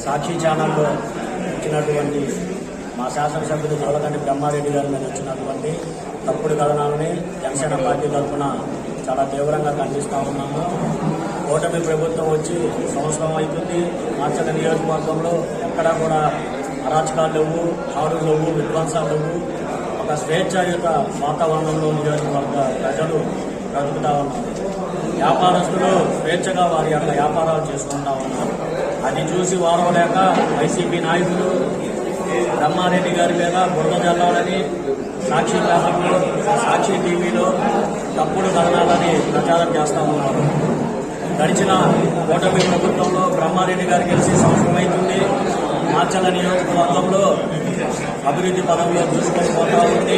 సాక్షి ఛానల్లో వచ్చినటువంటి మా శాసనసభ్యులు జోలకంటి బ్రహ్మారెడ్డి గారి మీద వచ్చినటువంటి తప్పుడు కథనాలని జనసేన పార్టీ తరఫున చాలా తీవ్రంగా ఖండిస్తూ ఉన్నాము. కూటమి ప్రభుత్వం వచ్చి సంవత్సరం అవుతుంది. మార్చల నియోజకవర్గంలో ఎక్కడా కూడా అరాచకాలు లేవు, దాడులు లేవు, విధ్వంసాలు లేవు. ఒక స్వేచ్ఛాయుత వాతావరణంలో నియోజకవర్గ ప్రజలు బ్రతుకుతా ఉన్నారు. వ్యాపారస్తులు స్వేచ్ఛగా వారి యొక్క వ్యాపారాలు చేసుకుంటా ఉన్నారు. అది చూసి వారవలేక వైసీపీ నాయకులు బ్రహ్మారెడ్డి గారి మీద బురద జల్లాలని సాక్షి పేపర్లో, సాక్షి టీవీలో తప్పుడు కథనాలని ప్రచారం చేస్తా ఉన్నారు. గడిచిన కూటమి ప్రభుత్వంలో బ్రహ్మారెడ్డి గారు గెలిచి సంవత్సరం అవుతుంది. మార్చల నియోజకవర్గంలో అభివృద్ధి పదంలో దూసుకొని పోతా ఉంది.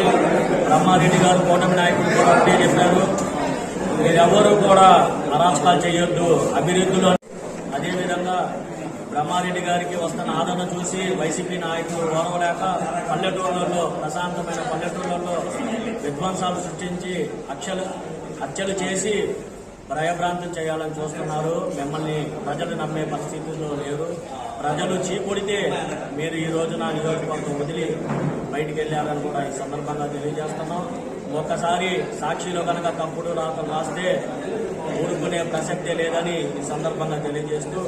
బ్రహ్మారెడ్డి గారు కూటమి నాయకులు కూడా ఒకటే చెప్పారు, మీరెవరూ కూడా అరాచకాలు చేయొద్దు అభివృద్ధిలో. అదేవిధంగా బ్రహ్మారెడ్డి గారికి వస్తున్న ఆదరణ చూసి వైసీపీ నాయకులు ఓరవలేక పల్లెటూళ్లలో, ప్రశాంతమైన పల్లెటూళ్లలో విధ్వంసాలు సృష్టించి హత్యలు చేసి భయభ్రాంతం చేయాలని చూస్తున్నారు. మిమ్మల్ని ప్రజలు నమ్మే పరిస్థితుల్లో లేరు. ప్రజలు చీకొడితే మీరు ఈ రోజున నియోజకవర్గం వదిలి బయటికి వెళ్లారని కూడా ఈ సందర్భంగా తెలియజేస్తున్నాం. ఒక్కసారి సాక్షిలో కనుక తప్పుడు రాతలు రాస్తే ఊరుకునే ప్రసక్తే లేదని ఈ సందర్భంగా తెలియజేస్తూ